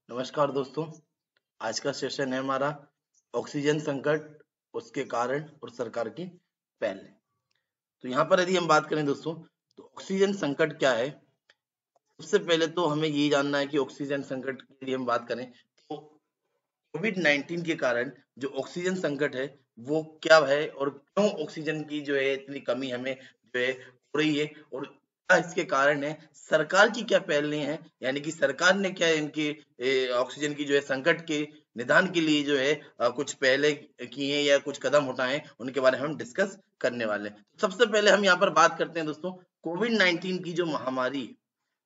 नमस्कार दोस्तों। आज का सेशन है हमारा ऑक्सीजन संकट, उसके कारण और सरकार की पहल। तो यहाँ पर यदि हम बात करें दोस्तों, तो ऑक्सीजन संकट क्या है। सबसे पहले तो हमें ये जानना है कि ऑक्सीजन संकट की यदि हम बात करें तो कोविड-19 के कारण जो ऑक्सीजन संकट है वो क्या है और क्यों ऑक्सीजन की जो है इतनी कमी हमें जो है हो रही है और क्या इसके कारण है, सरकार की क्या पहलें हैं, यानी कि सरकार ने क्या इनके ऑक्सीजन की जो है संकट के निदान के लिए जो है कुछ पहले किए हैं या कुछ कदम उठाए हैं, उनके बारे में हम डिस्कस करने वाले हैं। सबसे पहले हम यहाँ पर बात करते हैं दोस्तों, कोविड-19 की जो महामारी है,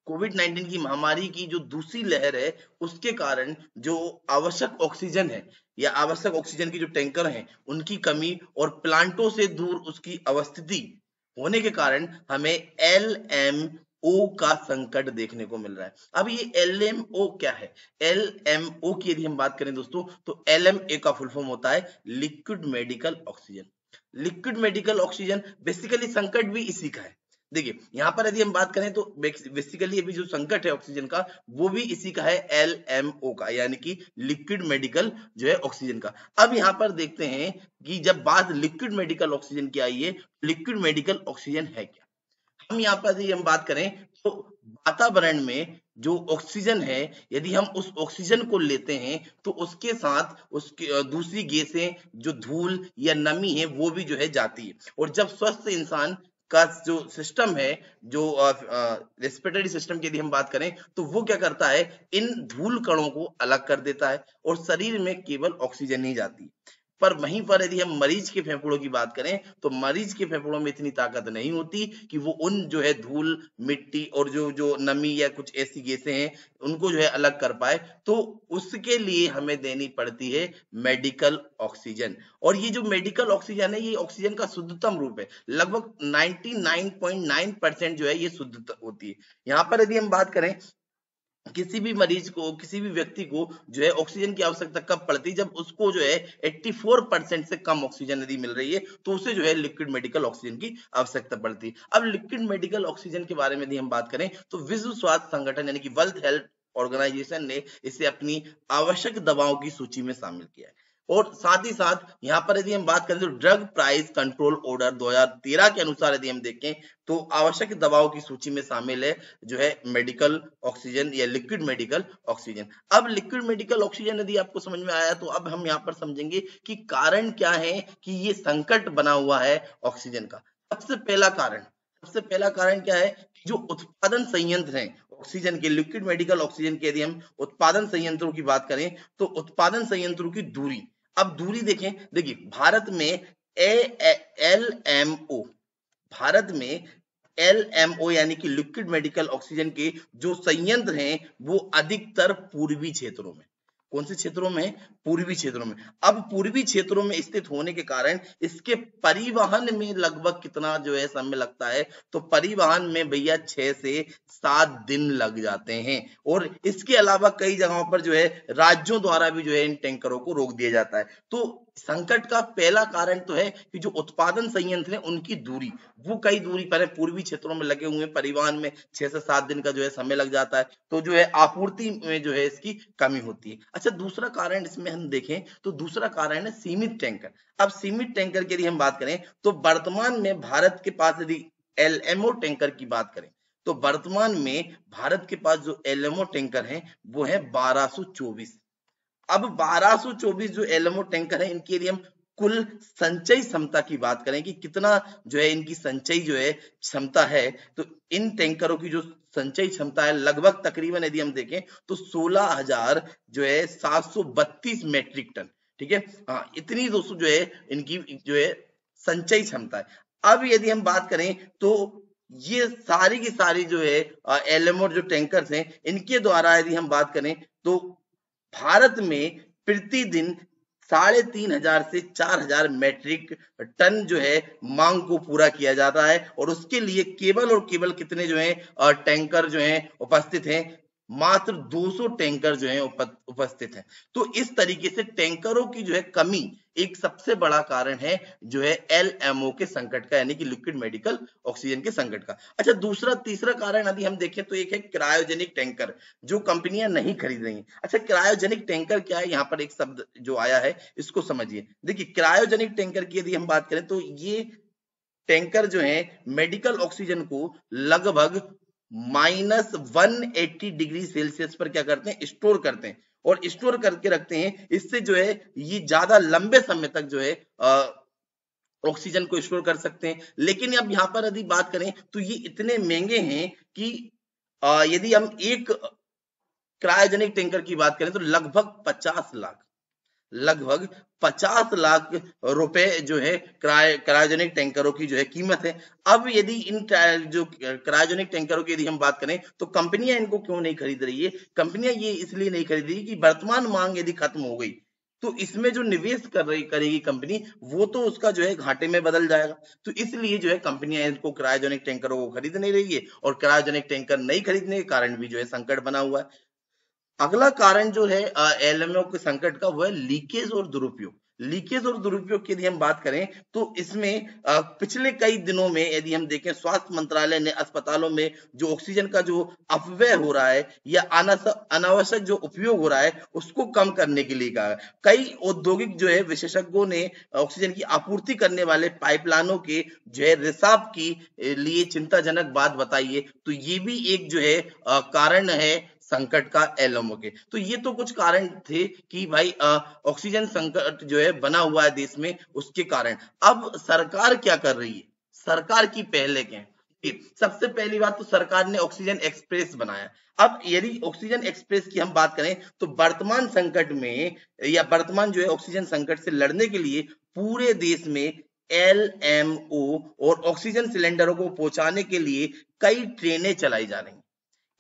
कोविड-19 की महामारी की जो दूसरी लहर है, उसके कारण जो आवश्यक ऑक्सीजन है या आवश्यक ऑक्सीजन की जो टैंकर हैं, उनकी कमी और प्लांटों से दूर उसकी अवस्थिति होने के कारण हमें एलएमओ का संकट देखने को मिल रहा है। अब ये एलएमओ क्या है? एलएमओ की यदि हम बात करें दोस्तों, तो एलएमए का फुल फॉर्म होता है liquid medical oxygen. Liquid medical oxygen basically संकट भी इसी का है। देखिए यहाँ पर यदि हम बात करें तो बेसिकली अभी जो संकट है ऑक्सीजन का वो भी इसी का है, एलएमओ का, यानी कि लिक्विड मेडिकल जो है ऑक्सीजन का। अब यहाँ पर देखते हैं कि जब बात लिक्विड मेडिकल ऑक्सीजन की आई है, लिक्विड मेडिकल ऑक्सीजन है क्या। हम यहाँ पर यदि हम बात करें तो वातावरण में जो ऑक्सीजन है, यदि हम उस ऑक्सीजन को लेते हैं तो उसके साथ उसकी दूसरी गैसें जो धूल या नमी है वो भी जो है जाती है। और जब स्वस्थ इंसान का जो सिस्टम है, जो रेस्पिरेटरी सिस्टम की यदि हम बात करें तो वो क्या करता है, इन धूल कणों को अलग कर देता है और शरीर में केवल ऑक्सीजन ही जाती है। पर वहीं पर यदि हम मरीज के फेफड़ों की बात करें तो मरीज के फेफड़ों में इतनी ताकत नहीं होती कि वो उन जो है धूल, मिट्टी और जो जो नमी या कुछ ऐसी गैसें हैं उनको जो है अलग कर पाए। तो उसके लिए हमें देनी पड़ती है मेडिकल ऑक्सीजन। और ये जो मेडिकल ऑक्सीजन है ये ऑक्सीजन का शुद्धतम रूप है। लगभग 99.9% जो है ये शुद्ध होती है। यहाँ पर यदि हम बात करें किसी भी मरीज को, किसी भी व्यक्ति को जो है ऑक्सीजन की आवश्यकता कब पड़ती है, जब उसको जो है 84% से कम ऑक्सीजन यदि मिल रही है तो उसे जो है लिक्विड मेडिकल ऑक्सीजन की आवश्यकता पड़ती है। अब लिक्विड मेडिकल ऑक्सीजन के बारे में यदि हम बात करें तो विश्व स्वास्थ्य संगठन यानी कि वर्ल्ड हेल्थ ऑर्गेनाइजेशन ने इसे अपनी आवश्यक दवाओं की सूची में शामिल किया है। और साथ ही साथ यहाँ पर यदि हम बात करें तो ड्रग प्राइस कंट्रोल ऑर्डर 2013 के अनुसार यदि हम देखें तो आवश्यक दवाओं की सूची में शामिल है जो है मेडिकल ऑक्सीजन या लिक्विड मेडिकल ऑक्सीजन। अब लिक्विड मेडिकल ऑक्सीजन यदि आपको समझ में आया तो अब हम यहाँ पर समझेंगे कि कारण क्या है कि ये संकट बना हुआ है ऑक्सीजन का। सबसे पहला कारण क्या है कि जो उत्पादन संयंत्र हैं ऑक्सीजन के, लिक्विड मेडिकल ऑक्सीजन के, यदि हम उत्पादन संयंत्रों की बात करें तो उत्पादन संयंत्रों की दूरी। अब दूरी देखें, देखिए भारत में एलएमओ, भारत में एलएमओ यानी कि लिक्विड मेडिकल ऑक्सीजन के जो संयंत्र हैं वो अधिकतर पूर्वी क्षेत्रों में। कौन से क्षेत्रों में? पूर्वी क्षेत्रों में। अब पूर्वी क्षेत्रों में स्थित होने के कारण इसके परिवहन में लगभग कितना जो है समय लगता है, तो परिवहन में भैया 6 से 7 दिन लग जाते हैं। और इसके अलावा कई जगहों पर जो है राज्यों द्वारा भी जो है इन टैंकरों को रोक दिया जाता है। तो संकट का पहला कारण तो है कि जो उत्पादन संयंत्र है उनकी दूरी, वो कई दूरी पर है, पूर्वी क्षेत्रों में लगे हुए हैं, परिवहन में 6 से 7 दिन का जो है समय लग जाता है, तो जो है आपूर्ति में जो है इसकी कमी होती है। अच्छा, दूसरा कारण इसमें हम देखें तो दूसरा कारण है सीमित टैंकर। अब सीमित टैंकर की यदि हम बात करें तो वर्तमान में भारत के पास यदि एलएमओ टैंकर की बात करें तो वर्तमान में भारत के पास जो एलएमओ टैंकर हैं वो है 1224। अब 1224 जो एलएमओ टैंकर है इनके लिए हम कुल संचयी क्षमता की बात करें कि कितना जो है इनकी संचयी जो है क्षमता है, तो इन टैंकरों की जो संचयी क्षमता है लगभग तकरीबन यदि हम देखें तो 16,000 जो है 732 मैट्रिक टन। ठीक है, हाँ, इतनी दोस्तों जो है इनकी जो है संचयी क्षमता है। अब यदि हम बात करें तो ये सारी की सारी जो है एलएमओ जो टैंकर्स हैं इनके द्वारा यदि हम बात करें तो भारत में प्रतिदिन 3,500 से 4,000 मैट्रिक टन जो है मांग को पूरा किया जाता है। और उसके लिए केवल और केवल कितने जो है टैंकर जो है उपस्थित हैं, मात्र 200 टैंकर जो है उपस्थित हैं। तो इस तरीके से टैंकरों की जो है कमी एक सबसे बड़ा कारण है जो है एलएमओ के संकट का, यानी कि लिक्विड मेडिकल ऑक्सीजन के संकट का। अच्छा, दूसरा तीसरा कारण यदि हम देखें तो एक है क्रायोजेनिक टैंकर, जो कंपनियां नहीं खरीद रही हैं। अच्छा, क्रायोजेनिक टैंकर क्या है, यहाँ पर एक शब्द जो आया है इसको समझिए। देखिए, क्रायोजेनिक टैंकर की यदि हम बात करें तो ये टैंकर जो है मेडिकल ऑक्सीजन को लगभग -180 डिग्री सेल्सियस पर क्या करते हैं, स्टोर करते हैं और स्टोर करके रखते हैं। इससे जो है ये ज्यादा लंबे समय तक जो है ऑक्सीजन को स्टोर कर सकते हैं। लेकिन अब यहाँ पर यदि बात करें तो ये इतने महंगे हैं कि यदि हम एक क्रायोजेनिक टैंकर की बात करें तो लगभग 50 लाख रुपए जो है क्रायोजेनिक टैंकरों की जो है कीमत है। अब यदि इन जो क्रायोजेनिक टैंकरों की यदि हम बात करें तो कंपनियां इनको क्यों नहीं खरीद रही है? कंपनियां ये इसलिए नहीं खरीद रही कि वर्तमान मांग यदि खत्म हो गई तो इसमें जो निवेश करेगी कंपनी, वो तो उसका जो है घाटे में बदल जाएगा। तो इसलिए जो है कंपनियां इसको क्रायोजेनिक टैंकरों को खरीद नहीं रही है और क्रायोजेनिक टैंकर नहीं खरीदने के कारण भी जो है संकट बना हुआ है। अगला कारण जो है एलएमओ के संकट का, वो है लीकेज और दुरुपयोग। लीकेज और दुरुपयोग की यदि हम बात करें तो इसमें पिछले कई दिनों में यदि हम देखें, स्वास्थ्य मंत्रालय ने अस्पतालों में जो ऑक्सीजन का जो अपव्यय हो रहा है या अनावश्यक जो उपयोग हो रहा है उसको कम करने के लिए कहा है। कई औद्योगिक जो है विशेषज्ञों ने ऑक्सीजन की आपूर्ति करने वाले पाइपलाइनों के जो है रिसाव की लिए चिंताजनक बात बताई है। तो ये भी एक जो है कारण है संकट का एलएमओ के। तो ये तो कुछ कारण थे कि भाई ऑक्सीजन संकट जो है बना हुआ है देश में, उसके कारण। अब सरकार क्या कर रही है, सरकार की पहले क्या है? सबसे पहली बात तो सरकार ने ऑक्सीजन एक्सप्रेस बनाया। अब यदि ऑक्सीजन एक्सप्रेस की हम बात करें तो वर्तमान संकट में या वर्तमान जो है ऑक्सीजन संकट से लड़ने के लिए पूरे देश में एलएमओ और ऑक्सीजन सिलेंडरों को पहुंचाने के लिए कई ट्रेनें चलाई जा रही हैं।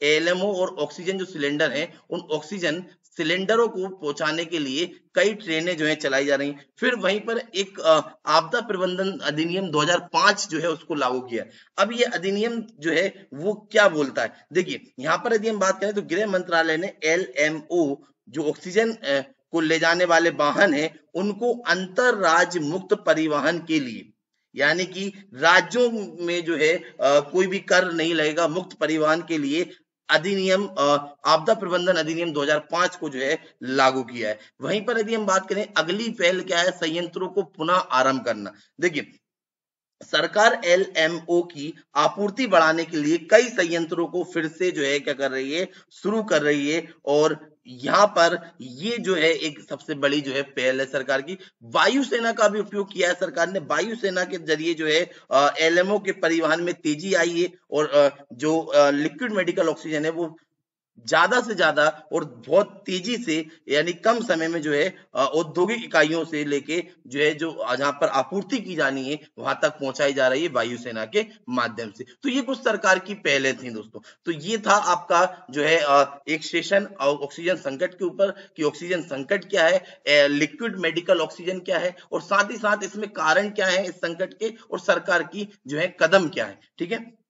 एलएमओ और ऑक्सीजन जो सिलेंडर हैं, उन ऑक्सीजन सिलेंडरों को पहुंचाने के लिए कई ट्रेनें जो है चलाई जा रही हैं। फिर वहीं पर एक आपदा प्रबंधन अधिनियम 2005 जो है उसको लागू किया। अब ये अधिनियम जो है वो क्या बोलता है, देखिए यहाँ पर यदि हम बात करें तो गृह मंत्रालय ने एलएमओ जो ऑक्सीजन को ले जाने वाले वाहन है उनको अंतर राज्य मुक्त परिवहन के लिए, यानी कि राज्यों में जो है कोई भी कर नहीं लगेगा, मुक्त परिवहन के लिए अधिनियम आपदा प्रबंधन अधिनियम 2005 को जो है लागू किया है। वहीं पर यदि हम बात करें अगली पहल क्या है, संयंत्रों को पुनः आरंभ करना। देखिए, सरकार एलएमओ की आपूर्ति बढ़ाने के लिए कई संयंत्रों को फिर से जो है क्या कर रही है, शुरू कर रही है। और यहाँ पर ये जो है एक सबसे बड़ी जो है पहल है सरकार की। वायुसेना का भी उपयोग किया है सरकार ने। वायुसेना के जरिए जो है एलएमओ के परिवहन में तेजी आई है और जो लिक्विड मेडिकल ऑक्सीजन है वो ज्यादा से ज्यादा और बहुत तेजी से, यानी कम समय में जो है औद्योगिक इकाइयों से लेके जो है जो जहां पर आपूर्ति की जानी है वहां तक पहुंचाई जा रही है वायुसेना के माध्यम से। तो ये कुछ सरकार की पहले थी दोस्तों। तो ये था आपका जो है एक सेशन ऑक्सीजन संकट के ऊपर कि ऑक्सीजन संकट क्या है, लिक्विड मेडिकल ऑक्सीजन क्या है और साथ ही साथ इसमें कारण क्या है इस संकट के और सरकार की जो है कदम क्या है। ठीक है।